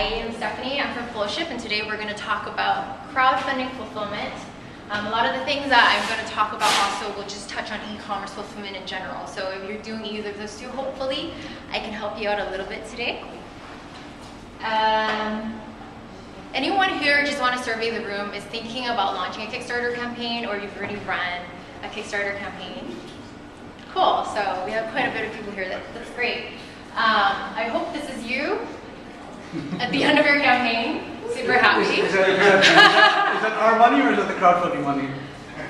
I am Stephanie, I'm from Flowship, and today we're going to talk about crowdfunding fulfillment. A lot of the things that I'm going to talk about also will just touch on e-commerce fulfillment in general. So if you're doing either of those two, hopefully I can help you out a little bit today. Anyone here just want to survey the room is thinking about launching a Kickstarter campaign, or you've already run a Kickstarter campaign? Cool, so we have quite a bit of people here. That's great. I hope this is you at the end of your campaign. Super happy. Is that our money or is that the crowdfunding money?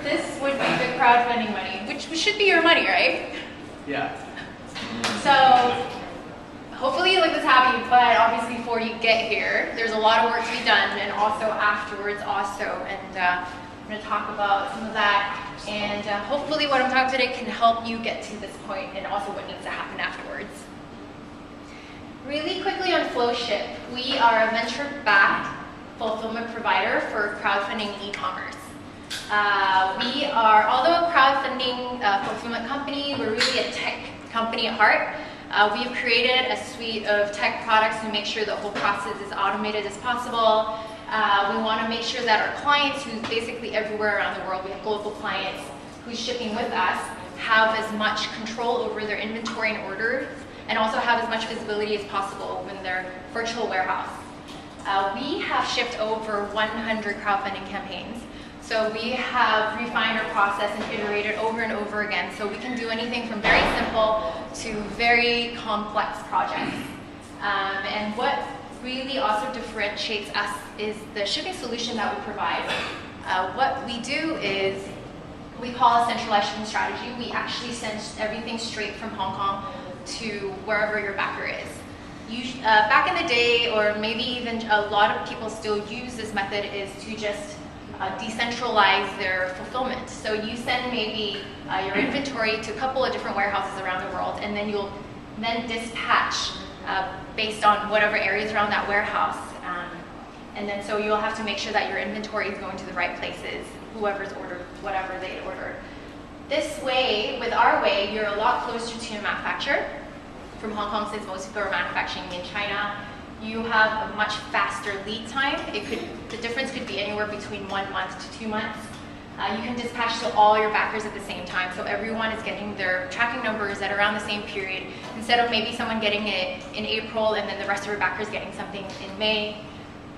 This would be the crowdfunding money, which should be your money, right? Yeah. So hopefully you look this happy, but obviously before you get here, there's a lot of work to be done, and also afterwards also. And I'm going to talk about some of that, and hopefully what I'm talking today can help you get to this point and also what needs to happen afterwards. Really quickly on Flowship, we are a venture-backed fulfillment provider for crowdfunding e-commerce. We are, although a crowdfunding fulfillment company, we're really a tech company at heart. We've created a suite of tech products to make sure the whole process is automated as possible. We want to make sure that our clients, who's basically everywhere around the world, we have global clients who's shipping with us, have as much control over their inventory and orders, and also have as much visibility as possible when they're virtual warehouse. We have shipped over 100 crowdfunding campaigns. So we have refined our process and iterated over and over again. So we can do anything from very simple to very complex projects. And what really also differentiates us is the shipping solution that we provide. What we do is we call a centralized shipping strategy. We actually send everything straight from Hong Kong to wherever your backer is. Back in the day, or maybe even a lot of people still use this method, is to just decentralize their fulfillment. So you send maybe your inventory to a couple of different warehouses around the world, and then you'll then dispatch based on whatever areas around that warehouse. And then so you'll have to make sure that your inventory is going to the right places, whoever's ordered whatever they ordered. This way, with our way, you're a lot closer to your manufacturer. From Hong Kong, since most people are manufacturing in China, you have a much faster lead time. The difference could be anywhere between 1 month to 2 months. You can dispatch to all your backers at the same time, so everyone is getting their tracking numbers at around the same period, instead of maybe someone getting it in April and then the rest of your backers getting something in May.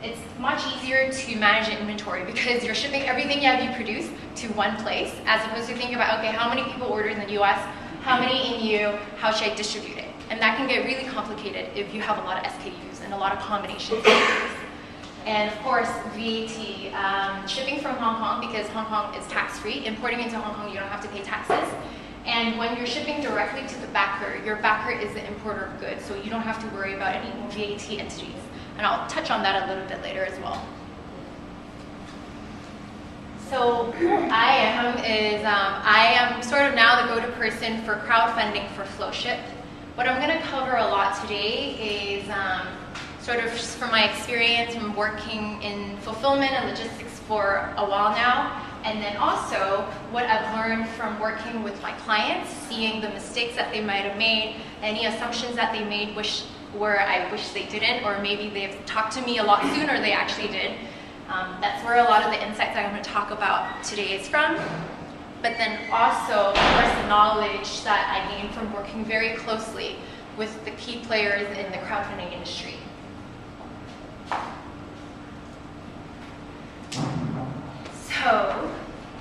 It's much easier to manage an inventory because you're shipping everything you produce to one place, as opposed to thinking about, okay, how many people ordered in the US, how many in EU, how should I distribute it? And that can get really complicated if you have a lot of SKUs and a lot of combinations. And of course, VAT, shipping from Hong Kong, because Hong Kong is tax-free. Importing into Hong Kong, you don't have to pay taxes. And when you're shipping directly to the backer, your backer is the importer of goods, so you don't have to worry about any VAT entities. And I'll touch on that a little bit later as well. So who I am is, I am sort of now the go-to person for crowdfunding for Flowship. What I'm going to cover a lot today is sort of just from my experience from working in fulfillment and logistics for a while now, and then also what I've learned from working with my clients, seeing the mistakes that they might have made, any assumptions that they made where I wish they didn't, or maybe they've talked to me a lot sooner they actually did. That's where a lot of the insights that I'm going to talk about today is from. But then also, of course, the knowledge that I gained from working very closely with the key players in the crowdfunding industry. So,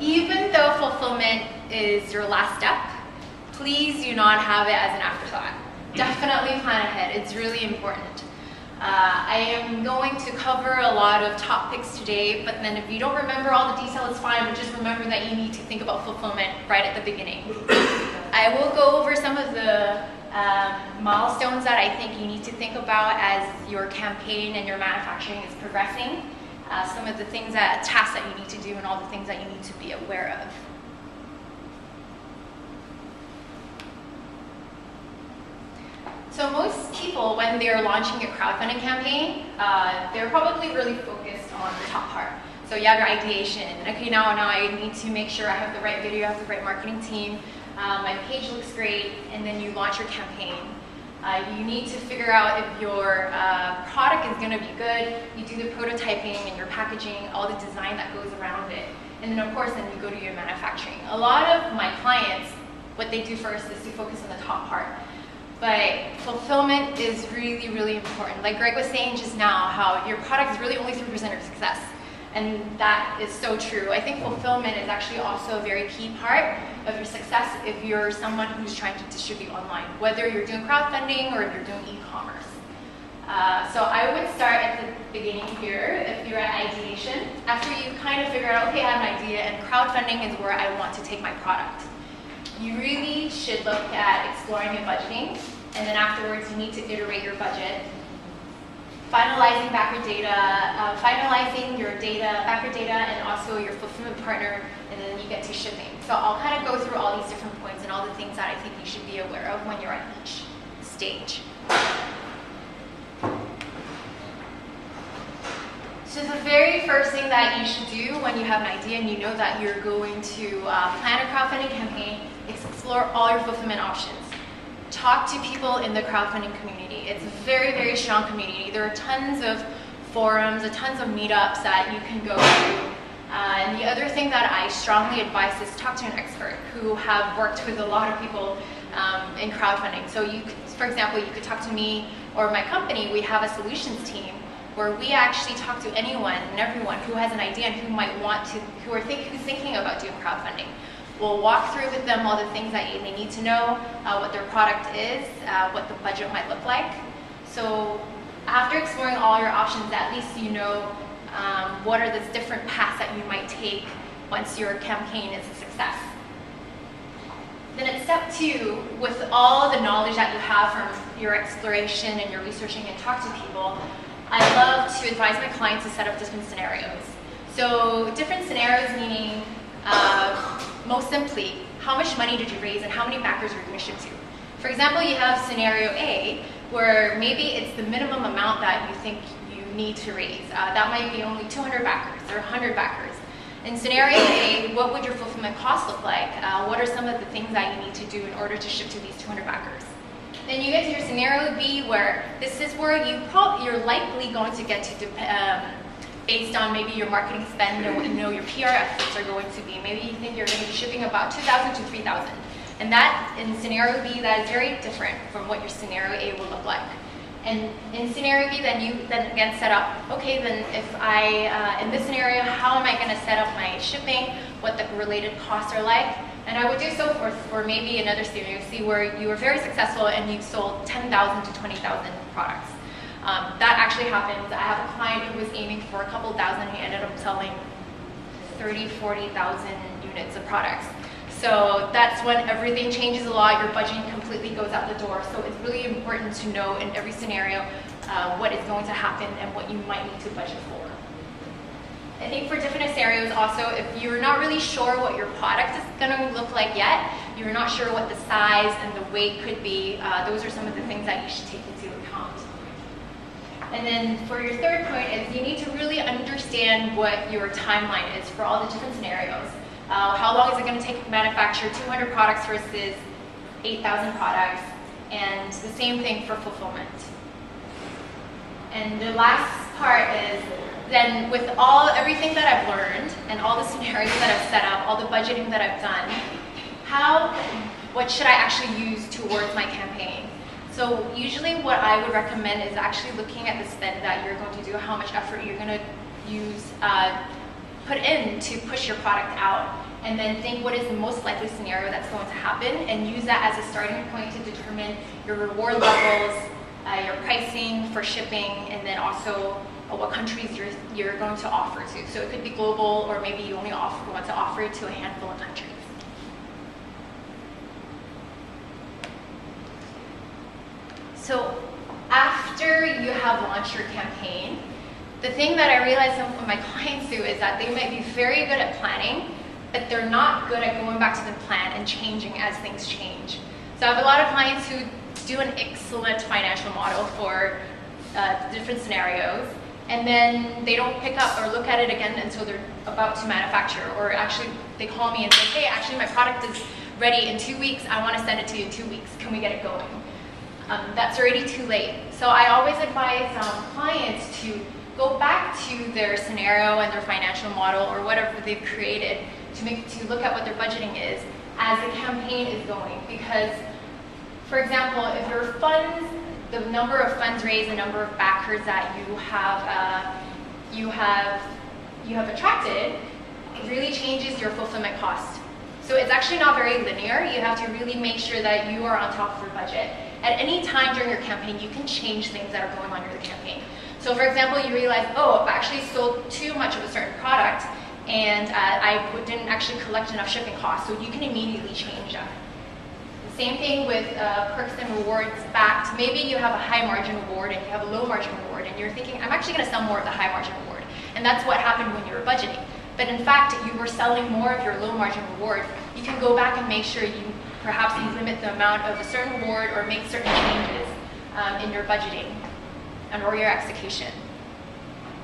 even though fulfillment is your last step, please do not have it as an afterthought. Definitely plan ahead, it's really important. I am going to cover a lot of topics today, but then if you don't remember all the details, it's fine, but just remember that you need to think about fulfillment right at the beginning. I will go over some of the milestones that I think you need to think about as your campaign and your manufacturing is progressing, some of the tasks that you need to do, and all the things that you need to be aware of. So most people, when they're launching a crowdfunding campaign, they're probably really focused on the top part. So you have your ideation. Okay, now I need to make sure I have the right video, I have the right marketing team, my page looks great, and then you launch your campaign. You need to figure out if your product is going to be good. You do the prototyping and your packaging, all the design that goes around it. And then of course, then you go to your manufacturing. A lot of my clients, what they do first is to focus on the top part. But fulfillment is really, really important. Like Greg was saying just now, how your product is really only 3% of success. And that is so true. I think fulfillment is actually also a very key part of your success if you're someone who's trying to distribute online, whether you're doing crowdfunding or if you're doing e-commerce. So I would start at the beginning here if you're at ideation. After you kind of figure out, okay, I have an idea and crowdfunding is where I want to take my product. You really should look at exploring your budgeting, and then afterwards you need to iterate your budget. Finalizing backer data, finalizing your backer data, and also your fulfillment partner, and then you get to shipping. So I'll kind of go through all these different points and all the things that I think you should be aware of when you're at each stage. So the very first thing that you should do when you have an idea and you know that you're going to plan a crowdfunding campaign is explore all your fulfillment options. Talk to people in the crowdfunding community. It's a very, very strong community. There are tons of forums, tons of meetups that you can go to. And the other thing that I strongly advise is talk to an expert who have worked with a lot of people in crowdfunding. So you could, for example, you could talk to me or my company. We have a solutions team where we actually talk to anyone and everyone who has an idea and who might want to, who's thinking about doing crowdfunding. We'll walk through with them all the things that they need to know, what their product is, what the budget might look like. So after exploring all your options, at least you know what are the different paths that you might take once your campaign is a success. Then at step 2, with all the knowledge that you have from your exploration and your researching and talk to people, I love to advise my clients to set up different scenarios. So different scenarios meaning, most simply, how much money did you raise and how many backers are you going to ship to? For example, you have scenario A, where maybe it's the minimum amount that you think you need to raise. That might be only 200 backers or 100 backers. In scenario A, what would your fulfillment cost look like? What are some of the things that you need to do in order to ship to these 200 backers? Then you get to your scenario B, where this is where you're likely going to get to based on maybe your marketing spend and what you know your PR efforts are going to be. Maybe you think you're going to be shipping about 2,000 to 3,000. And that, in scenario B, that is very different from what your scenario A will look like. And in scenario B, then you again set up, okay, then if in this scenario, how am I going to set up my shipping, what the related costs are like? And I would do so for maybe another scenario C where you were very successful and you sold 10,000 to 20,000 products. That actually happens. I have a client who was aiming for a couple thousand. He ended up selling 30,000, 40,000 units of products. So that's when everything changes a lot. Your budgeting completely goes out the door. So it's really important to know in every scenario what is going to happen and what you might need to budget for. I think for different scenarios also, if you're not really sure what your product is going to look like yet, you're not sure what the size and the weight could be, those are some of the things that you should take into account. And then for your third point is you need to really understand what your timeline is for all the different scenarios. How long is it going to take to manufacture 200 products versus 8,000 products, and the same thing for fulfillment. And the last part is then with everything that I've learned and all the scenarios that I've set up, all the budgeting that I've done, what should I actually use towards my campaign? So usually what I would recommend is actually looking at the spend that you're going to do, how much effort you're going to use, put in to push your product out, and then think what is the most likely scenario that's going to happen, and use that as a starting point to determine your reward levels, your pricing for shipping, and then also what countries you're going to offer to. So it could be global, or maybe you only want to offer it to a handful of countries. So after you have launched your campaign, the thing that I realize some of my clients do is that they might be very good at planning, but they're not good at going back to the plan and changing as things change. So I have a lot of clients who do an excellent financial model for different scenarios, and then they don't pick up or look at it again until they're about to manufacture, or actually they call me and say, hey, actually my product is ready in 2 weeks, I want to send it to you in 2 weeks, can we get it going? that's already too late. So I always advise clients to go back to their scenario and their financial model or whatever they've created to look at what their budgeting is as the campaign is going. Because, for example, if your funds, the number of funds raised, the number of backers that you have attracted, it really changes your fulfillment cost. So it's actually not very linear. You have to really make sure that you are on top of your budget. At any time during your campaign, you can change things that are going on in the campaign. So for example, you realize, oh, I've actually sold too much of a certain product and I didn't actually collect enough shipping costs, so you can immediately change that. The same thing with perks and rewards backed. Maybe you have a high margin reward and you have a low margin reward and you're thinking, I'm actually gonna sell more of the high margin reward. And that's what happened when you were budgeting. But in fact, you were selling more of your low margin reward. You can go back and make sure perhaps you limit the amount of a certain reward or make certain changes in your budgeting or your execution.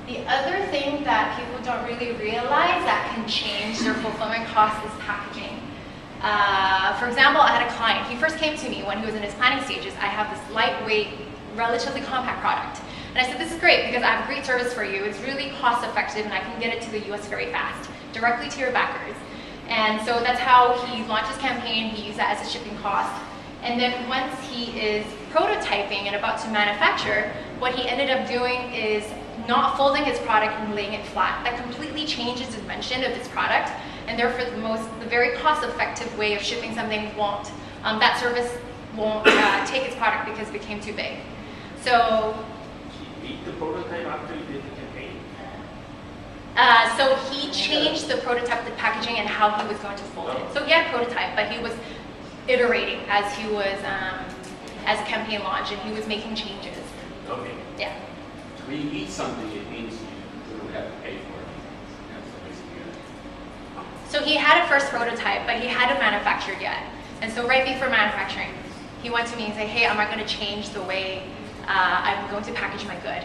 The other thing that people don't really realize that can change their fulfillment costs is packaging. For example, I had a client, he first came to me when he was in his planning stages. I have this lightweight, relatively compact product. And I said, this is great because I have a great service for you. It's really cost effective and I can get it to the US very fast, directly to your backers. And so that's how he launched his campaign. He used that as a shipping cost. And then once he is prototyping and about to manufacture, what he ended up doing is not folding his product and laying it flat. That completely changes the dimension of his product, and therefore the very cost-effective way of shipping something won't, that service won't take its product because it became too big. So He beat the prototype after he did the campaign? So he changed the prototype, the packaging, and how he was going to fold it. So he had a prototype, but he was iterating as he was, as a campaign launched, and he was making changes. Okay. Yeah. When you eat something, it means you don't have to pay for it. That's basically it. So he had a first prototype, but he hadn't manufactured yet. And so right before manufacturing, he went to me and said, hey, am I going to change the way I'm going to package my good?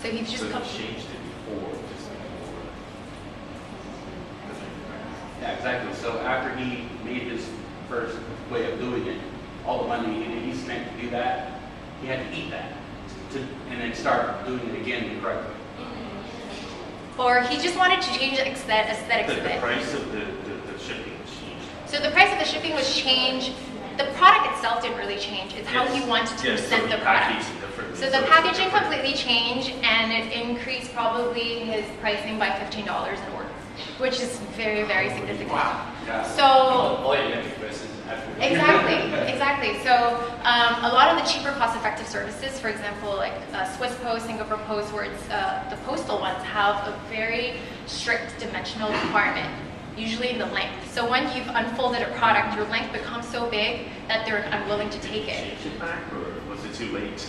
So he's just So he changed it before, just before. Yeah, exactly. So after he made his first way of doing it, all the money he spent to do that, he had to eat that, and then start doing it again the correct way. Or he just wanted to change the aesthetics of The it. price of the shipping was changed. So the price of the shipping was changed. The product itself didn't really change. It's how he wanted to present the product. So the packaging completely changed, and it increased probably his pricing by $15 an order, which is very, very significant. Wow. Yeah. So volumetric versus actual. exactly. So a lot of the cheaper, cost-effective services, for example, like Swiss Post, Singapore Post, where it's the postal ones have a very strict dimensional requirement, usually in the length. So when you've unfolded a product, your length becomes so big that they're unwilling to take it. Change it back, or was it too late?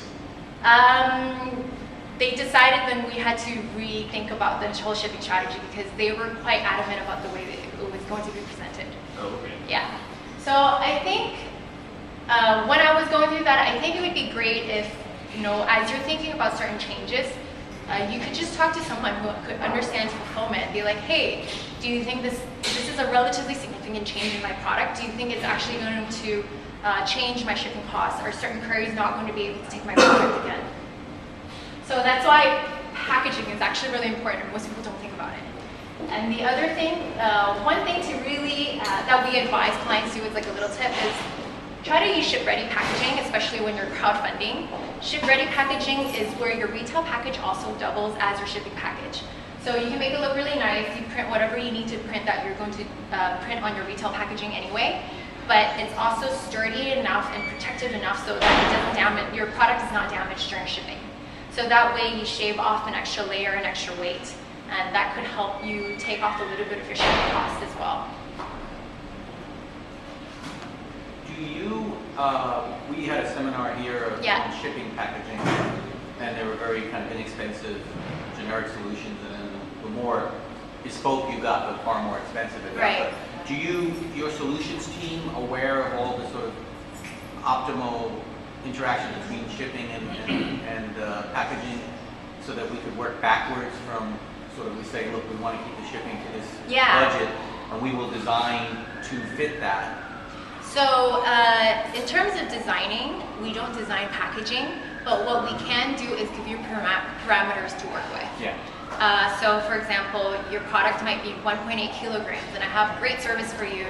They decided then we had to rethink about the whole shipping strategy because they were quite adamant about the way that it was going to be presented. Oh, okay. Yeah. So I think when I was going through that, I think it would be great if, as you're thinking about certain changes, you could just talk to someone who could understand fulfillment and be like, hey, do you think this is a relatively significant change in my product? Do you think it's actually going to change my shipping costs? Are certain couriers not going to be able to take my product again? So that's why packaging is actually really important. Most people don't think about it. And the other thing, one thing to really, that we advise clients to as like a little tip is try to use ship-ready packaging, especially when you're crowdfunding. Ship-ready packaging is where your retail package also doubles as your shipping package. So you can make it look really nice. You print whatever you need to print that you're going to print on your retail packaging anyway. But it's also sturdy enough and protective enough so that it doesn't damage, your product is not damaged during shipping. So that way you shave off an extra layer and extra weight. And that could help you take off a little bit of your shipping costs as well. Do you, we had a seminar here on shipping packaging, and they were very kind of inexpensive generic solutions, and then the more bespoke you got, the far more expensive it got. Right. But do your solutions team aware of all the sort of optimal interaction between shipping and packaging so that we could work backwards from sort of, we say, look, we want to keep the shipping to this budget, and we will design to fit that? So in terms of designing, we don't design packaging, but what we can do is give you parameters to work with. Yeah. So for example, your product might be 1.8 kilograms, and I have great service for you,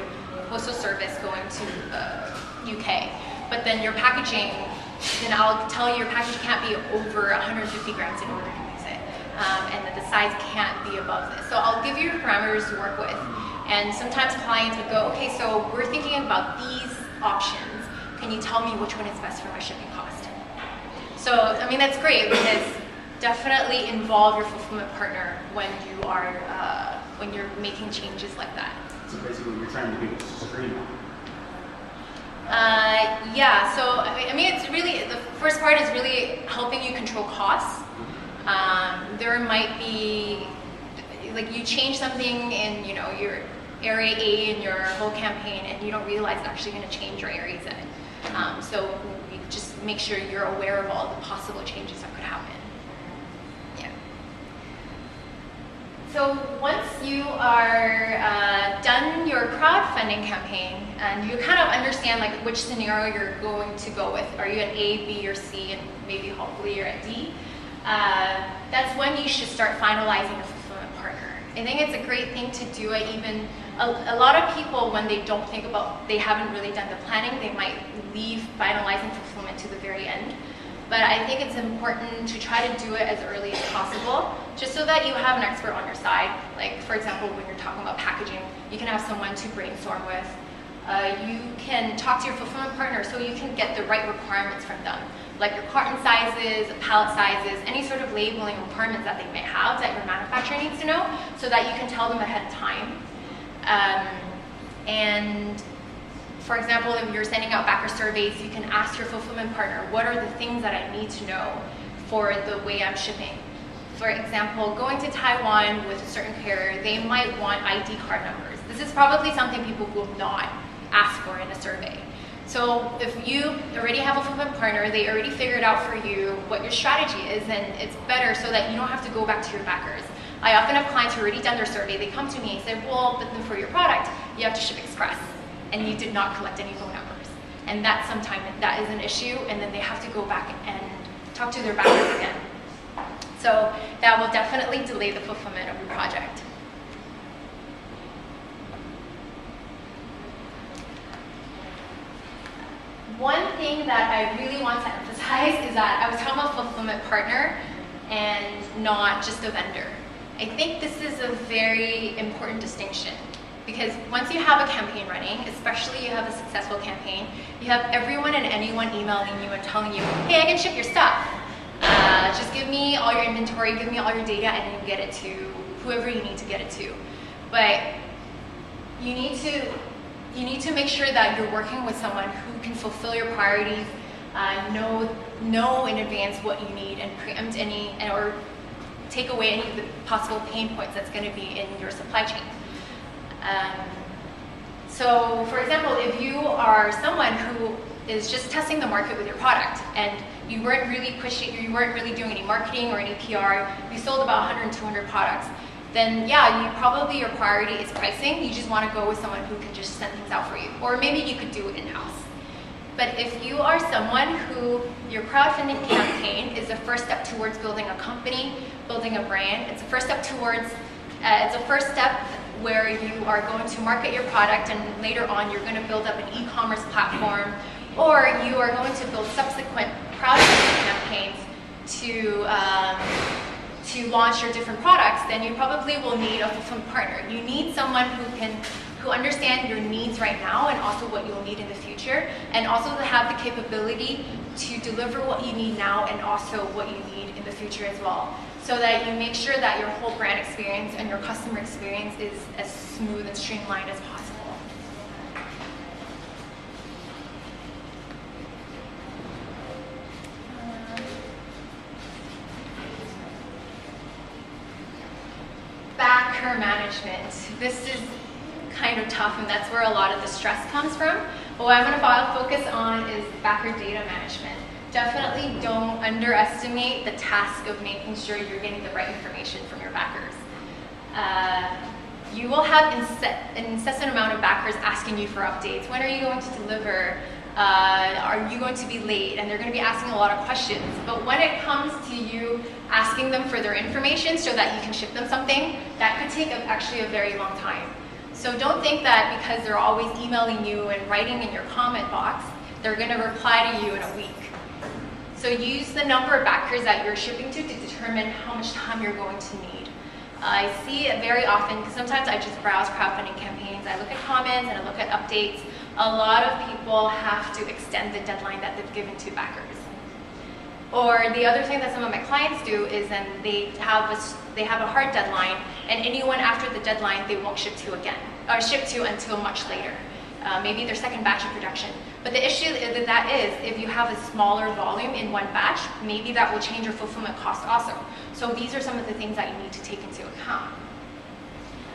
postal service going to UK. But then your packaging, then I'll tell you your package can't be over 150 grams in order to use it. And that the size can't be above this. So I'll give you parameters to work with. And sometimes clients would go, okay, so we're thinking about these options. Can you tell me which one is best for my shipping cost? So, I mean, that's great because definitely involve your fulfillment partner when you are, when you're making changes like that. So basically what you're trying to do is streamline. Yeah, so I mean, it's really, the first part is really helping you control costs. There might be, like you change something in, you know, your area A in your whole campaign and you don't realize it's actually going to change your area Z. So you just make sure you're aware of all the possible changes that could happen. Yeah. So once you are done your crowdfunding campaign and you kind of understand like which scenario you're going to go with, are you at A, B, or C, and maybe hopefully you're at D, that's when you should start finalizing a fulfillment partner. I think it's a great thing to do it even, a lot of people when they don't think about, they haven't really done the planning, they might leave finalizing fulfillment to the very end. But I think it's important to try to do it as early as possible, just so that you have an expert on your side. Like, for example, when you're talking about packaging, you can have someone to brainstorm with. You can talk to your fulfillment partner so you can get the right requirements from them, like your carton sizes, pallet sizes, any sort of labeling requirements that they may have that your manufacturer needs to know, so that you can tell them ahead of time. And for example, if you're sending out backer surveys, you can ask your fulfillment partner, what are the things that I need to know for the way I'm shipping? For example, going to Taiwan with a certain carrier, they might want ID card numbers. This is probably something people will not ask for in a survey. So if you already have a fulfillment partner, they already figured out for you what your strategy is, and it's better so that you don't have to go back to your backers. I often have clients who already done their survey, they come to me and say, well, but then for your product, you have to ship express, and you did not collect any phone numbers. And that's sometimes, that is an issue, and then they have to go back and talk to their backers again. So that will definitely delay the fulfillment of your project. One thing that I really want to emphasize is that I was talking about fulfillment partner and not just a vendor. I think this is a very important distinction because once you have a campaign running, especially you have a successful campaign, you have everyone and anyone emailing you and telling you, hey, I can ship your stuff. Just give me all your inventory, give me all your data, and you get it to whoever you need to get it to. But you need to make sure that you're working with someone who can fulfill your priorities, know in advance what you need, and preempt any or take away any of the possible pain points that's going to be in your supply chain. So, for example, if you are someone who is just testing the market with your product and you weren't really pushing, you weren't really doing any marketing or any PR, you sold about 100, 200 products, then yeah, probably your priority is pricing. You just want to go with someone who can just send things out for you. Or maybe you could do it in-house. But if you are someone who your crowdfunding campaign is the first step towards building a company, building a brand, it's a first step towards, it's a first step where you are going to market your product and later on you're going to build up an e-commerce platform, or you are going to build subsequent crowdfunding campaigns to launch your different products, then you probably will need a fulfillment partner. You need someone who understands your needs right now and also what you'll need in the future, and also to have the capability to deliver what you need now and also what you need in the future as well, so that you make sure that your whole brand experience and your customer experience is as smooth and streamlined as possible. Backer management. This is kind of tough, and that's where a lot of the stress comes from. But what I'm going to focus on is backer data management. Definitely don't underestimate the task of making sure you're getting the right information from your backers. you will have an incessant amount of backers asking you for updates. When are you going to deliver? Are you going to be late? And they're going to be asking a lot of questions. But when it comes to you asking them for their information so that you can ship them something, that could take actually a very long time. So don't think that because they're always emailing you and writing in your comment box, they're going to reply to you in a week. So use the number of backers that you're shipping to determine how much time you're going to need. I see it very often because sometimes I just browse crowdfunding campaigns, I look at comments and I look at updates. A lot of people have to extend the deadline that they've given to backers. Or the other thing that some of my clients do is then they have a hard deadline, and anyone after the deadline they won't ship to again, or ship to until much later. Maybe their second batch of production. But the issue with that is if you have a smaller volume in one batch, maybe that will change your fulfillment cost also. So these are some of the things that you need to take into account.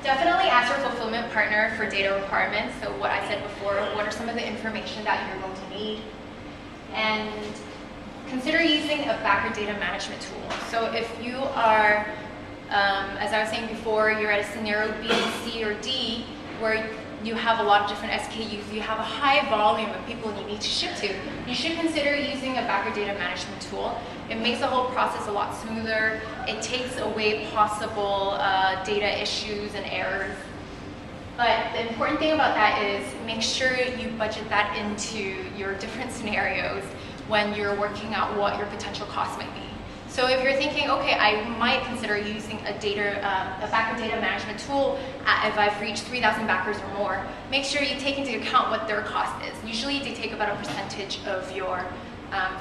Definitely ask your fulfillment partner for data requirements. So what I said before, what are some of the information that you're going to need? And consider using a backer data management tool. So if you are, as I was saying before, you're at a scenario B, C, or D, where you have a lot of different SKUs, you have a high volume of people you need to ship to, you should consider using a backer data management tool. It makes the whole process a lot smoother. It takes away possible data issues and errors. But the important thing about that is make sure you budget that into your different scenarios when you're working out what your potential costs might be. So if you're thinking, okay, I might consider using a backer data management tool if I've reached 3,000 backers or more, make sure you take into account what their cost is. Usually they take about a percentage of your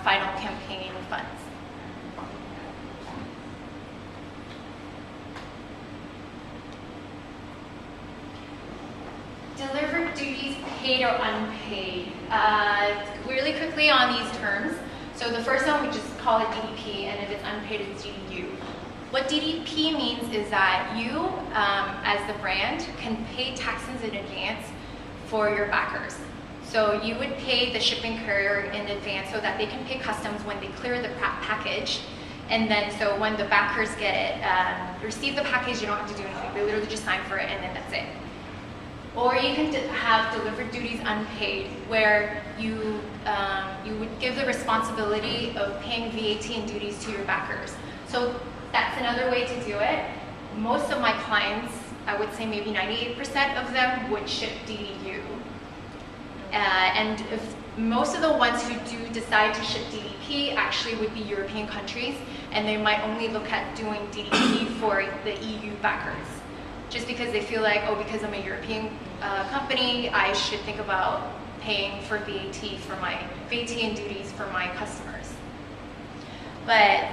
final campaign funds. Delivered duties paid or unpaid. Really quickly on these terms. So the first one, we just call it DDP, and if it's unpaid, it's DDU. What DDP means is that you, as the brand, can pay taxes in advance for your backers. So you would pay the shipping courier in advance so that they can pay customs when they clear the package. And then so when the backers get it, receive the package, you don't have to do anything. They literally just sign for it and then that's it. Or you can have delivered duties unpaid, where you would give the responsibility of paying VAT and duties to your backers. So that's another way to do it. Most of my clients, I would say maybe 98% of them would ship DDU. And if most of the ones who do decide to ship DDP actually would be European countries, and they might only look at doing DDP for the EU backers. Just because they feel like, oh, because I'm a European company, I should think about paying for VAT and duties for my customers. But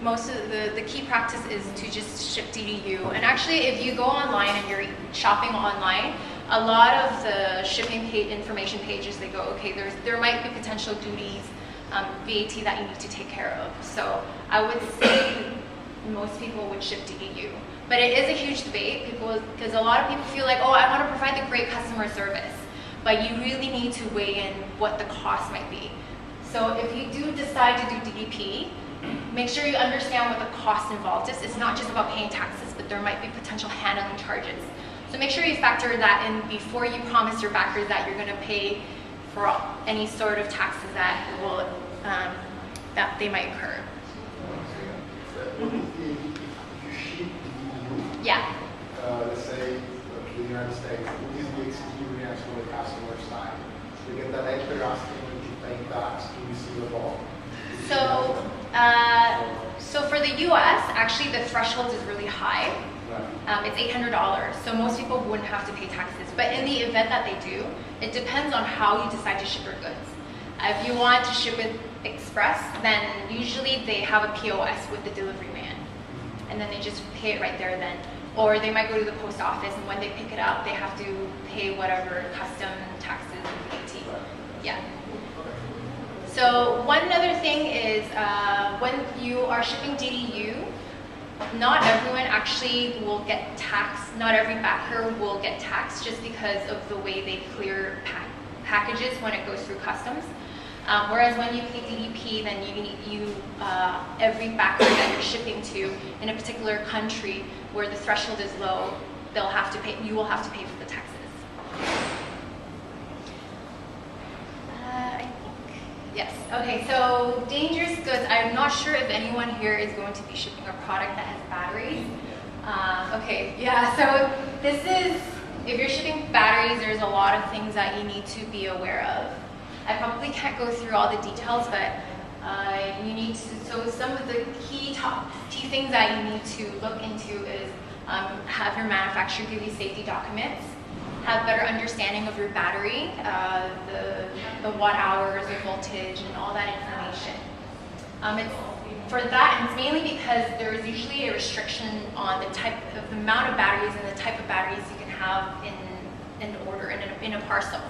most of the key practice is to just ship DDU. And actually, if you go online and you're shopping online, a lot of the shipping information pages, they go, okay, there might be potential duties, VAT that you need to take care of. So I would say most people would ship DDU. But it is a huge debate because a lot of people feel like, oh, I want to provide the great customer service. But you really need to weigh in what the cost might be. So if you do decide to do DDP, make sure you understand what the cost involved is. It's not just about paying taxes, but there might be potential handling charges. So make sure you factor that in before you promise your backers that you're going to pay for any sort of taxes that will that they might incur. Yeah. Let's say the United States, what is the experience on the customer side? So you get that extra asking when you pay tax to receive a ball. So for the US, actually the threshold is really high. Right. It's $800, so most people wouldn't have to pay taxes. But in the event that they do, it depends on how you decide to ship your goods. If you want to ship it express, then usually they have a POS with the delivery man. And then they just pay it right there then. Or they might go to the post office, and when they pick it up, they have to pay whatever custom taxes and VAT. Yeah. So one other thing is when you are shipping DDU, not everyone actually will get taxed. Not every backer will get taxed just because of the way they clear packages when it goes through customs. Whereas when you pay DDP, then every backer that you're shipping to in a particular country where the threshold is low, you will have to pay for the taxes. I think, yes. Okay, so dangerous goods. I'm not sure if anyone here is going to be shipping a product that has batteries. Okay, yeah, so this is, if you're shipping batteries, there's a lot of things that you need to be aware of. I probably can't go through all the details, but you need to, so some of the key things that you need to look into is have your manufacturer give you safety documents, have better understanding of your battery, the watt hours, the voltage, and all that information. For that, and it's mainly because there is usually a restriction on the amount of batteries and the type of batteries you can have in an order, in a parcel.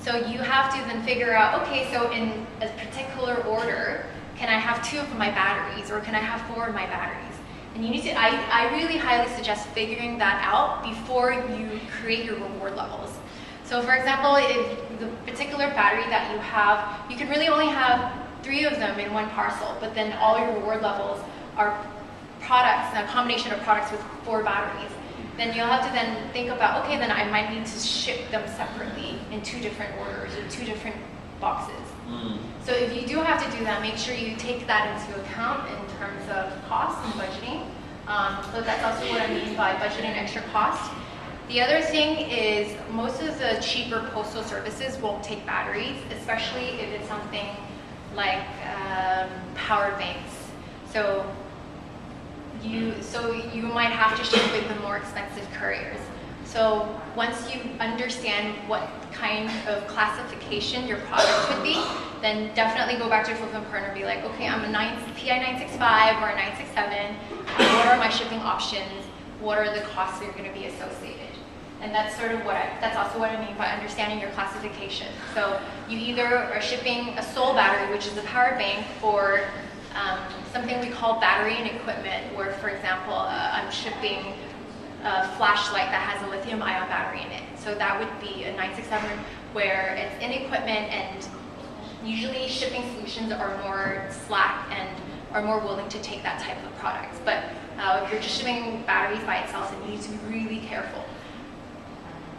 So you have to then figure out, okay, so in a particular order, can I have 2 of my batteries, or can I have 4 of my batteries? And you need to, I really highly suggest figuring that out before you create your reward levels. So for example, if the particular battery that you have, you can really only have 3 of them in one parcel, but then all your reward levels are products, a combination of products with 4 batteries. Then you'll have to then think about, okay, then I might need to ship them separately in 2 different orders or 2 different boxes. So if you do have to do that, make sure you take that into account in terms of cost and budgeting. So that's also what I mean by budgeting extra cost. The other thing is most of the cheaper postal services won't take batteries, especially if it's something like power banks. So you might have to ship with the more expensive couriers. So once you understand what kind of classification your product could be, then definitely go back to your fulfillment partner and be like, okay, I'm a PI 965 or a 967. What are my shipping options? What are the costs that are going to be associated? And that's sort of that's also what I mean by understanding your classification. So you either are shipping a sole battery, which is a power bank, or something we call battery and equipment, where, for example, I'm shipping a flashlight that has a lithium-ion battery in it. So that would be a 967, where it's in equipment, and usually shipping solutions are more slack and are more willing to take that type of products. But if you're just shipping batteries by itself, then you need to be really careful.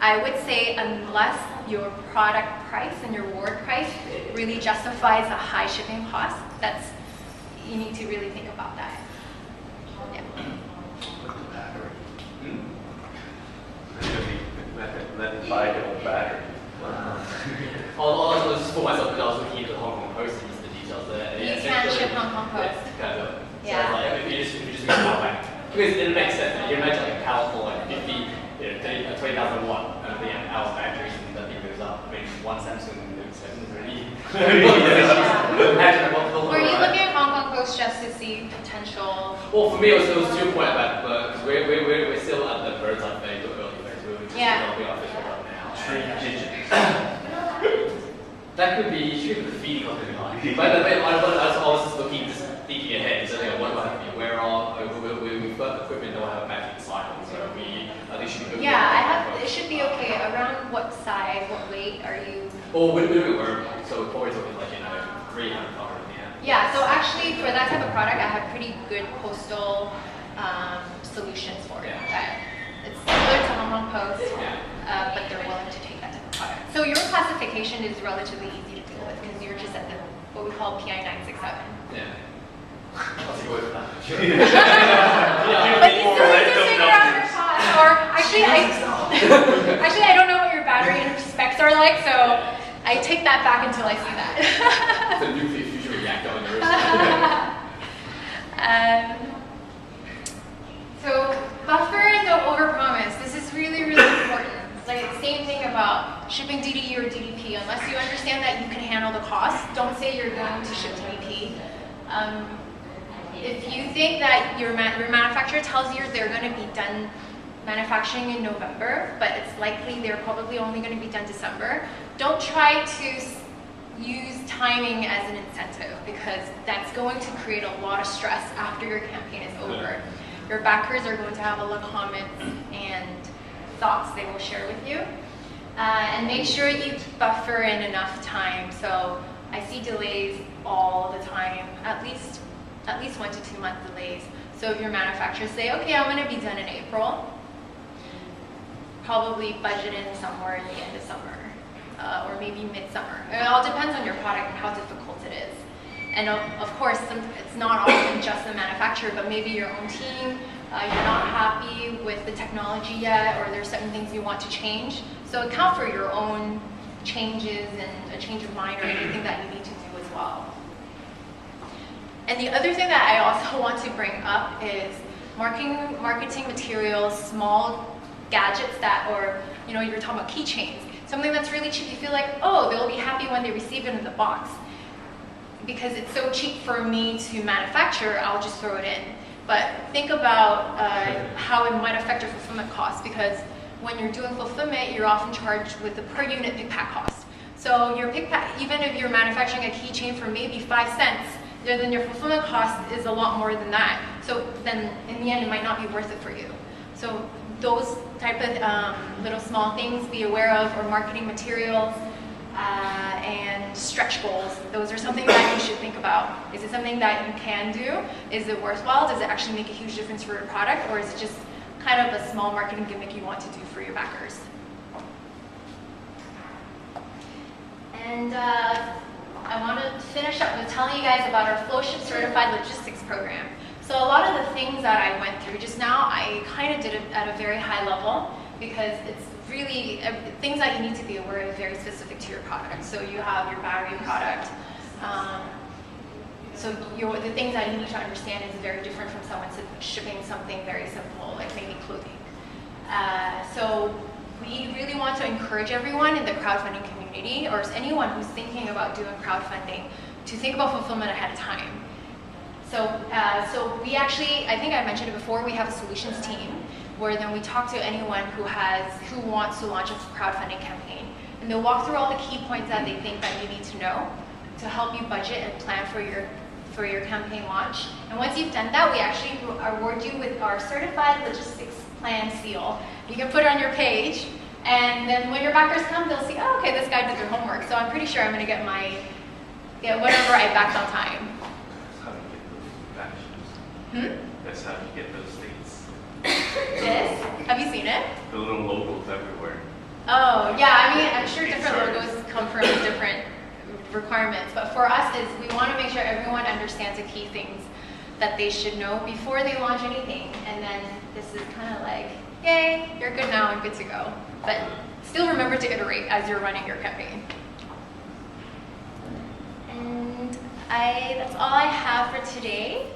I would say unless your product price and your reward price really justifies a high shipping cost, you need to really think about that. Yeah. Let me buy the whole battery. Also, just for myself, because I was looking at the Hong Kong Post and the details there. And You can ship Hong Kong Post. Kind of. Yeah. So like, if you just use power bank, because it makes sense. You imagine like a powerful, like 20,000 watt kind of thing, hour batteries, and that thing goes up. I mean, one Samsung Note 7 is already. Imagine what the Were you looking at Hong Kong Post just to see potential? Well, for me, it was 2 point about, because we're still at the prototype phase or early phase. We're just developing our official right now. That could be, should be the feeding of the line. But I was just thinking ahead, so what do I have to be aware of? We've got equipment that will have a battery cycle, so I think should be good. Yeah, it should be okay. Around what size, what weight are you? Well, we're wearable, so we're probably talking like, 300 pounds. Yeah, so actually for that type of product, I have pretty good postal solutions for it. It's similar to Hong Kong Post, but they're willing to take that type of product. So your classification is relatively easy to deal with because you're just at what we call PI 967. Yeah. I'll see what it's done. But you still need to figure out your cost. Or actually, I don't know what your battery and specs are like, so I take that back until I see that. It's a nuclear fusion reactor on your wrist. So buffer and don't overpromise. This is really, really important. Like same thing about shipping DDE or DDP. Unless you understand that you can handle the cost, don't say you're going to ship DDP. If you think that your manufacturer tells you they're going to be done manufacturing in November, but it's likely they're probably only going to be done December, don't try to use timing as an incentive, because that's going to create a lot of stress after your campaign is over. Your backers are going to have a lot of comments and thoughts they will share with you. And make sure you buffer in enough time. So I see delays all the time, at least 1 to 2 month delays. So if your manufacturers say, okay, I'm going to be done in April, probably budget in somewhere in the end of summer, or maybe midsummer. It all depends on your product and how difficult it is. And of course, it's not often just the manufacturer, but maybe your own team, you're not happy with the technology yet, or there's certain things you want to change. So account for your own changes and a change of mind or anything that you need to do as well. And the other thing that I also want to bring up is marketing materials, small gadgets that, or you were talking about keychains, something that's really cheap. You feel like, oh, they'll be happy when they receive it in the box. Because it's so cheap for me to manufacture, I'll just throw it in. But think about how it might affect your fulfillment costs, because when you're doing fulfillment, you're often charged with the per unit pick pack cost. So your pick pack, even if you're manufacturing a keychain for maybe 5 cents, then your fulfillment cost is a lot more than that. So then in the end, it might not be worth it for you. So those type of little small things, be aware of, or marketing materials, and stretch goals. Those are something that you should think about. Is it something that you can do? Is it worthwhile? Does it actually make a huge difference for your product? Or is it just kind of a small marketing gimmick you want to do for your backers? And I want to finish up with telling you guys about our Flowship Certified Logistics Program. So a lot of the things that I went through just now, I kind of did it at a very high level, because it's really things that you need to be aware of, very specific to your product. So you have your battery product. So the things that you need to understand is very different from someone shipping something very simple, like maybe clothing. So we really want to encourage everyone in the crowdfunding community, or anyone who's thinking about doing crowdfunding, to think about fulfillment ahead of time. So we actually, I think I mentioned it before, we have a solutions team, where then we talk to anyone who wants to launch a crowdfunding campaign. And they'll walk through all the key points that they think that you need to know to help you budget and plan for your campaign launch. And once you've done that, we actually award you with our Certified Logistics Plan seal. You can put it on your page, and then when your backers come, they'll see, oh, okay, this guy did their homework. So I'm pretty sure I'm gonna get whatever I backed on time. That's how you get those things. This? Have you seen it? The little logos everywhere. Oh, yeah, I mean, I'm sure different logos come from different requirements, but for us is we want to make sure everyone understands the key things that they should know before they launch anything, and then this is kind of like, yay, you're good now and good to go. But still remember to iterate as you're running your campaign. And that's all I have for today.